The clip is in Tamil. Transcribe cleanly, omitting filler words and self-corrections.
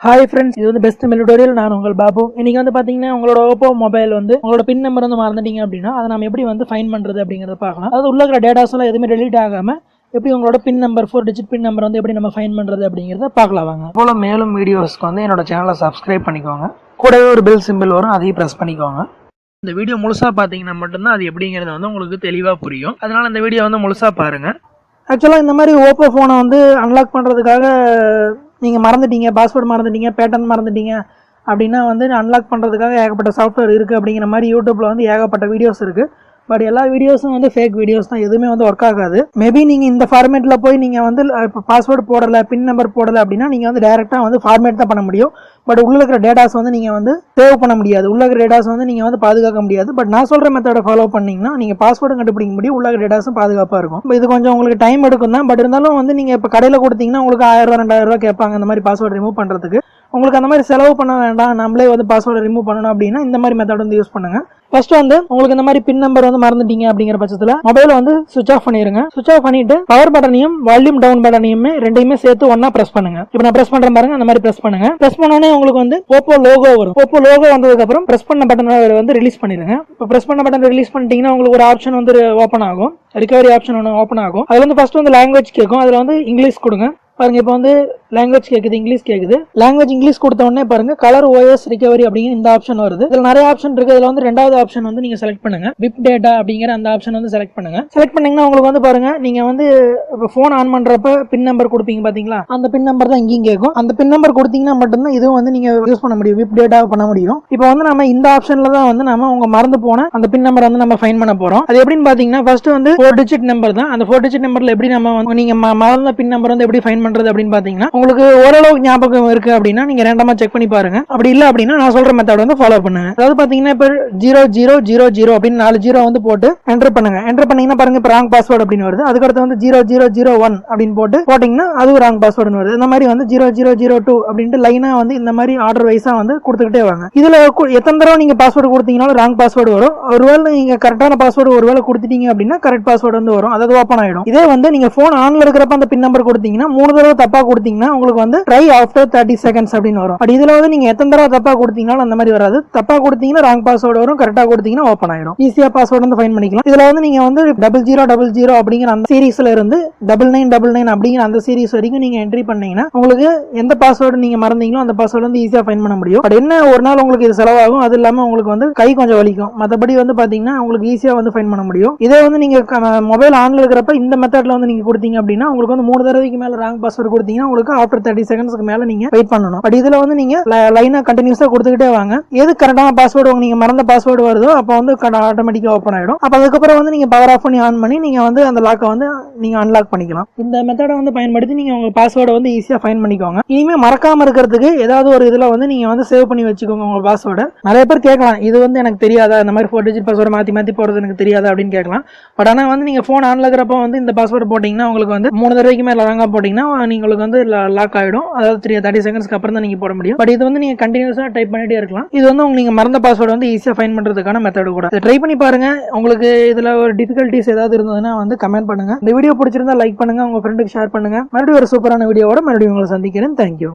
Hi friends, இது வந்து பெஸ்ட் தமிழ் டியூட்டோரியல். நான் உங்கள் பாபு. இன்னைக்கு வந்து பாத்தீங்கன்னா உங்களோட Oppo மொபைல் வந்து உங்களோட பின் நம்பர் வந்து மறந்துட்டீங்க அப்படின்னா அதை நம்ம எப்படி வந்து ஃபைண்ட் பண்றது அப்படிங்கறத பார்க்கலாம். அதாவது உள்ள இருக்கிற டேட்டாஸ் எல்லாம் எதுவுமே டெலீட் ஆகாம எப்படி உங்களோட பின் நம்பர் 4 டிஜிட் பின் நம்பர் வந்து எப்படி நம்ம ஃபைண்ட் பண்றது அப்படிங்கறத பார்க்கலாம் வாங்க. போல மேலும் வீடியோஸ்க்கு வந்து என்னோட சேனலை சப்ஸ்கிரைப் பண்ணிக்கோங்க. கூடவே ஒரு பெல் சிம்பிள் வரும், அதையும் பிரஸ் பண்ணிக்கோங்க. இந்த வீடியோ முழுசா பாத்தீங்கன்னா மட்டும்தான் அது எப்படிங்கிறது வந்து உங்களுக்கு தெளிவா புரியும். அதனால இந்த வீடியோ வந்து முழுசா பாருங்க. ஆக்சுவலாக இந்த மாதிரி ஓப்போ ஃபோனை வந்து அன்லாக் பண்ணுறதுக்காக நீங்கள் மறந்துட்டீங்க, பாஸ்வேர்டு மறந்துட்டீங்க, பேட்டர்ன் மறந்துட்டீங்க அப்படின்னா வந்து அன்லாக் பண்ணுறதுக்காக ஏகப்பட்ட சாஃப்ட்வேர் இருக்குது அப்படிங்கிற மாதிரி யூடியூப்பில் வந்து ஏகப்பட்ட வீடியோஸ் இருக்குது. பட் எல்லா வீடியோஸும் வந்து ஃபேக் வீடியோஸ் தான், எதுவுமே வந்து ஒர்க் ஆகாது. மேபி நீங்கள் இந்த ஃபார்மேட்டில் போய் நீங்கள் வந்து இப்போ பாஸ்வேர்டு போடலை, பின் நம்பர் போடலை அப்படின்னா நீங்கள் வந்து டேரெக்டாக வந்து ஃபார்மேட் தான் பண்ண முடியும். பட் உள்ள இருக்கிற டேட்டாஸ் வந்து நீங்கள் வந்து சேவ் பண்ண முடியாது, உள்ள இருக்கிற டேட்டாஸ் வந்து நீங்கள் வந்து பாதுகாக்க முடியாது. பட் நான் சொல்கிற மெத்தடை ஃபாலோ பண்ணிங்கன்னா நீங்கள் பாஸ்வேர்டும் கண்டுபிடிக்க முடியும், உள்ள இருக்கிற டேட்டாஸும் பாதுகாப்பாக இருக்கும். இப்போ இது கொஞ்சம் உங்களுக்கு டைம் எடுக்கும் தான். பட் இருந்தாலும் வந்து நீங்கள் இப்போ கடையில் கொடுத்தீங்கன்னா உங்களுக்கு 1000 2000 கேட்பாங்க இந்த மாதிரி பாஸ்வேர்டு ரிமூவ் பண்ணுறதுக்கு. உங்களுக்கு அந்த மாதிரி செலவு பண்ண வேண்டாம், நம்மளே வந்து பாஸ்வேர்டு ரிமூவ் பண்ணணும் அப்படின்னா இந்த மாதிரி மெத்தட் வந்து யூஸ் பண்ணுங்க. ஃபர்ஸ்ட் வந்து உங்களுக்கு இந்த மாதிரி பின் நம்பர் வந்து மறந்துட்டீங்க அப்படிங்கிற பட்சத்தில் மொபைலை வந்து சுவிச் ஆஃப் பண்ணிருங்க. சுவிச் ஆஃப் பண்ணிட்டு பவர் பட்டனையும் வால்யூம் டவுன் பட்டனையுமே ரெண்டையுமே சேர்த்து ஒன்னா பிரஸ் பண்ணுங்க. இப்போ நான் பிரஸ் பண்றேன் பாருங்க, அந்த மாதிரி பிரஸ் பண்ணுங்க. பிரஸ் பண்ணோடனே உங்களுக்கு வந்து ஓப்போ லோகோ வரும். ஓப்போ லோகோ வந்ததுக்கு அப்புறம் பிரஸ் பண்ண பட்டனை வந்து ரிலீஸ் பண்ணிருங்க. இப்போ பிரஸ் பண்ண பட்டன் ரிலீஸ் பண்ணிட்டீங்கன்னா உங்களுக்கு ஒரு ஆப்ஷன் வந்து ஓப்பன் ஆகும், ரிகவரி ஆப்ஷன் ஒன்று ஓப்பன் ஆகும். அதுல வந்து ஃபர்ஸ்ட் வந்து லாங்குவேஜ் கேட்கும், அதுல வந்து இங்கிலீஷ் கொடுங்க. பாருங்க இப்போ வந்து லாங்குவேஜ் கேட்குது, இங்கிலீஷ் கேட்குது. லாங்குவேஜ் இங்கிலீஷ் கொடுத்த உடனே பாருங்க கலர் ஓஎஸ் ரிகவரி அப்படிங்கிற இந்த ஆப்ஷன் வருது. இதுல நிறைய ஆப்ஷன் இருக்கு. இதுல வந்து ரெண்டாவது ஆப்ஷன் வந்து நீங்க செலக்ட் பண்ணுங்க, விப் டேட்டா அப்படிங்கிற அந்த ஆப்ஷன் வந்து செலக்ட் பண்ணுங்க. செலக்ட் பண்ணீங்கன்னா உங்களுக்கு வந்து பாருங்க நீங்க வந்து இப்போ ஃபோன் ஆன் பண்றப்ப பின் நம்பர் கொடுப்பீங்க பாத்தீங்களா, அந்த பின் நம்பர் தான் இங்கேயும் கேட்கும். அந்த பின் நம்பர் கொடுத்தீங்கன்னா மட்டும்தான் இதுவும் வந்து நீங்க யூஸ் பண்ண முடியும், விப் டேட்டா பண்ண முடியும். இப்போ வந்து நம்ம இந்த ஆப்ஷன்ல தான் வந்து நம்ம உங்க மறந்து போன அந்த பின் நம்பர் வந்து நம்ம ஃபைண்ட் பண்ண போறோம். அது எப்படின்னு பாத்தீங்கன்னா ஃபர்ஸ்ட் வந்து 4 டிஜிட் நம்பர் தான். அந்த 4 டிஜிட் நம்பர்ல எப்படி நம்ம நீங்க மறந்த பின் நம்பர் வந்து எப்படி ஃபைண்ட் பண்றது அப்படின்னு பாத்தீங்கன்னா உங்களுக்கு ஓரளவு ஞாபகம் இருக்கு அப்படின்னா நீங்க ரேண்டமா செக் பண்ணி பாருங்க. அப்படி இல்ல அப்படின்னா நான் சொல்ற மெத்தட் வந்து ஃபாலோ பண்ணுங்க. அதாவது பாத்தீங்கன்னா இப்ப 0000 அப்படின்னு 4 ஜீரோ வந்து போட்டு என்டர் பண்ணுங்க. என்டர் பண்ணீங்கன்னா பாருங்க இப்ப ராங் பாஸ்வேர்டு அப்படின்னு வருது. அதுக்கடுத்து வந்து 0001 அப்படின்னு போட்டீங்கன்னா அதுவும் ராங் பாஸ்வேர்டு வருது. இந்த மாதிரி வந்து 0002 அப்படின்ட்டு லைனா வந்து இந்த மாதிரி ஆர்டர் வைஸா வந்து கொடுத்துக்கிட்டே வாங்க. இதுல எத்தனை தடவை நீங்க பாஸ்வேர்டு கொடுத்தீங்கன்னாலும் ராங் பாஸ்வேர்டு வரும். ஒருவேளை நீங்க கரெக்டான பாஸ்வேர்டு ஒருவேளை கொடுத்துட்டீங்க அப்படின்னா கரெக்ட் பாஸ்வேர்டு வந்து வரும், அதாவது ஓப்பன் ஆயிடும். இதே வந்து நீங்க போன் ஆன்ல இருக்கிறப்ப அந்த பின் நம்பர் கொடுத்தீங்கன்னா 3 தடவை தப்பா கொடுத்தீங்கன்னா உங்களுக்கு வந்து ட்ரை ஆஃப்டர் 30 செகண்ட்ஸ் அப்படின்னு வரும். பட் இதுல வந்து நீங்க எத்தனை தடவை தப்பா கொடுத்தீங்கனாலும் அந்த மாதிரி வராது. தப்பா கொடுத்தீங்கன்னா ராங் பாஸ்வேர்டு வரும், கரெக்டா கொடுத்தீங்கன்னா ஓப்பன் ஆயிடும். ஈஸியா பாஸ்வேர்டு வந்து ஃபைண்ட் பண்ணிக்கலாம். இதுல வந்து நீங்க வந்து 0000 அப்படிங்கிற அந்த சீரீஸ்ல இருந்து 9999 அப்படிங்கிற அந்த சீரீஸ் வரைக்கும் நீங்க என்ட்ரி பண்ணீங்கன்னா உங்களுக்கு எந்த பாஸ்வேர்டு நீங்க மறந்தீங்களோ அந்த பாஸ்வேர்டு வந்து ஈஸியா ஃபைண்ட் பண்ண முடியும். பட் என்ன ஒரு நாள் உங்களுக்கு இது செலவாகும், அது இல்லாம உங்களுக்கு வந்து கை கொஞ்சம் வலிக்கும். மற்றபடி வந்து பாத்தீங்கன்னா உங்களுக்கு ஈஸியா வந்து ஃபைண்ட் பண்ண முடியும். இதே வந்து நீங்க மொபைல் ஆன்ல இருக்கிறப்ப இந்த மெத்தட்ல வந்து நீங்க கொடுத்தீங்க அப்படின்னா உங்களுக்கு வந்து 3 தடவைக்கு மேல ராங் பாஸ்வேர்டு கொடுத்தீங்கன்னா உங்களுக்கு ஆஃப்டர் 30 செகண்ட்ஸ்க்கு மேல நீங்க வெயிட் பண்ணணும். பட் இதுல வந்து நீங்க லைனா கண்டினியூஸா கொடுத்துக்கிட்டே வாங்க. எது கரெக்டான பாஸ்வேர்டு நீங்க மறந்த பாஸ்வேர்டு வருதோ அப்ப வந்து ஆட்டோமேட்டிக்கா ஓப்பன் ஆயிடும். அப்ப அதுக்கப்புறம் வந்து நீங்க பவர் ஆஃப் பண்ணி ஆன் பண்ணி நீங்க வந்து அந்த லாக்கை வந்து நீங்க அன்லாக் பண்ணிக்கலாம். இந்த மெத்தடை வந்து பயன்படுத்தி நீங்க உங்க பாஸ்வேர்டை வந்து ஈஸியா ஃபைண்ட் பண்ணிக்கோங்க. இனிமே மறக்காம இருக்கிறதுக்கு ஏதாவது ஒரு இதுல வந்து நீங்க வந்து சேவ் பண்ணி வச்சுக்கோங்க உங்க பாஸ்வேர்டை. நிறைய பேர் கேட்கலாம், இது வந்து எனக்கு தெரியாதா, இந்த மாதிரி 4 டிஜிட் பாஸ்வேர்டு மாத்தி போறது எனக்கு தெரியாதா அப்படின்னு கேட்கலாம். பட் ஆனா வந்து நீங்க போன் ஆன்ல இருக்கிறப்ப வந்து இந்த பாஸ்வேர்டு போட்டீங்கன்னா உங்களுக்கு வந்து 3 தடவைக்கு மேல ராங்கா போட்டீங்கன்னா உங்களுக்கு வந்து லாக் ஆயிடும். அதாவது 30 செகண்ட்ஸ்க்கு அப்புறம் தான் நீங்க போட முடியும். பட் இது வந்து நீங்க கண்டினியூஸா டைப் பண்ணிட்டே இருக்கலாம். இது வந்து நீங்க மறந்த பாஸ்வேர்டு வந்து ஈஸியா ஃபைண்ட் பண்றதுக்கான மெத்தட் கூட. ட்ரை பண்ணி பாருங்க. உங்களுக்கு இதுல ஒரு டிஃபிகல்ட்டிஸ் ஏதாவது இருந்ததுன்னா வந்து கமெண்ட் பண்ணுங்க. இந்த வீடியோ பிடிச்சிருந்தா லைக் பண்ணுங்க, உங்க ஃப்ரெண்டுக்கு ஷேர் பண்ணுங்க. மறுபடியும் ஒரு சூப்பரான வீடியோவோட மறுபடியும் உங்களை சந்திக்கிறேன். தேங்க்யூ.